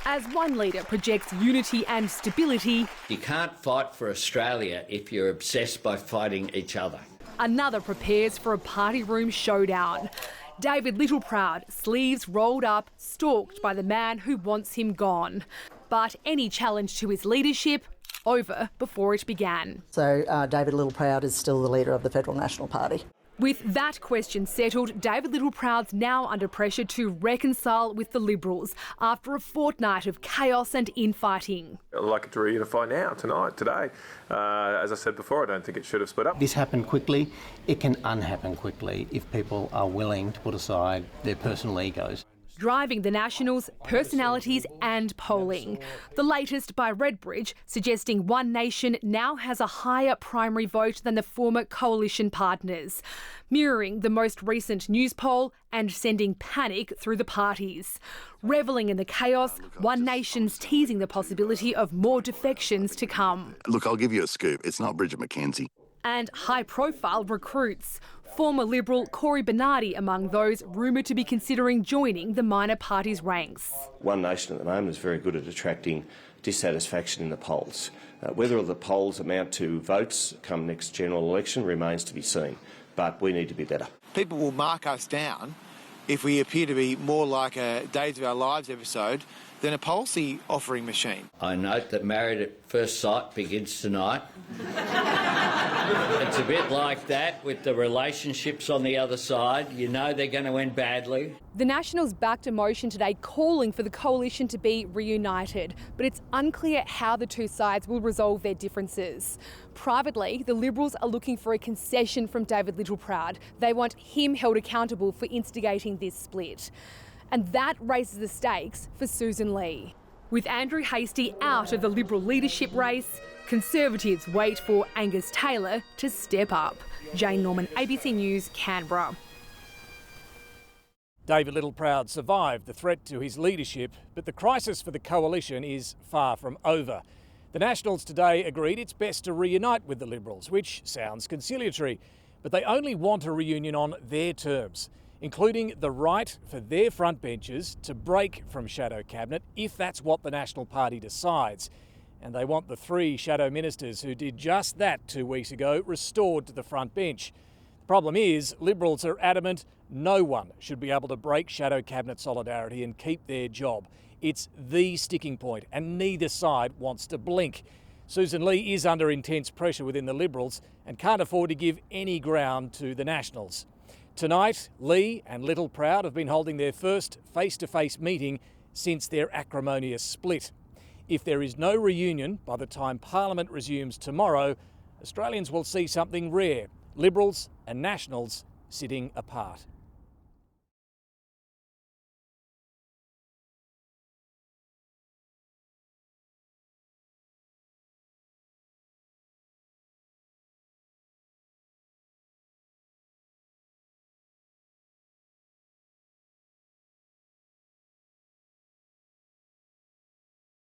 As one leader projects unity and stability, you can't fight for Australia if you're obsessed by fighting each other. Another prepares for a party room showdown. David Littleproud, sleeves rolled up, stalked by the man who wants him gone. But any challenge to his leadership, over before it began. So David Littleproud is still the leader of the Federal National Party. With that question settled, David Littleproud's now under pressure to reconcile with the Liberals after a fortnight of chaos and infighting. I'd like it to reunify now, tonight, today. As I said before, I don't think it should have split up. This happened quickly. It can unhappen quickly if people are willing to put aside their personal egos. Driving the Nationals, personalities and polling. The latest by Redbridge suggesting One Nation now has a higher primary vote than the former coalition partners, mirroring the most recent news poll and sending panic through the parties. Revelling in the chaos, One Nation's teasing the possibility of more defections to come. Look, I'll give you a scoop. It's not Bridget McKenzie. And high-profile recruits. Former Liberal Corey Bernardi among those rumoured to be considering joining the minor party's ranks. One Nation at the moment is very good at attracting dissatisfaction in the polls. Whether the polls amount to votes come next general election remains to be seen, but we need to be better. People will mark us down if we appear to be more like a Days of Our Lives episode than a policy offering machine. I note that Married at First Sight begins tonight. It's a bit like that with the relationships on the other side. You know they're going to end badly. The Nationals backed a motion today calling for the coalition to be reunited, but it's unclear how the two sides will resolve their differences. Privately, the Liberals are looking for a concession from David Littleproud. They want him held accountable for instigating this split. And that raises the stakes for Sussan Lee. With Andrew Hastie out of the Liberal leadership race, Conservatives wait for Angus Taylor to step up. Jane Norman, ABC News, Canberra. David Littleproud survived the threat to his leadership, but the crisis for the coalition is far from over. The Nationals today agreed it's best to reunite with the Liberals, which sounds conciliatory, but they only want a reunion on their terms, including the right for their frontbenchers to break from shadow cabinet if that's what the National Party decides. And they want the three shadow ministers who did just that 2 weeks ago restored to the front bench. The problem is, Liberals are adamant no one should be able to break shadow cabinet solidarity and keep their job. It's the sticking point, and neither side wants to blink. Sussan Lee is under intense pressure within the Liberals and can't afford to give any ground to the Nationals. Tonight, Lee and Littleproud have been holding their first face-to-face meeting since their acrimonious split. If there is no reunion by the time Parliament resumes tomorrow, Australians will see something rare: Liberals and Nationals sitting apart.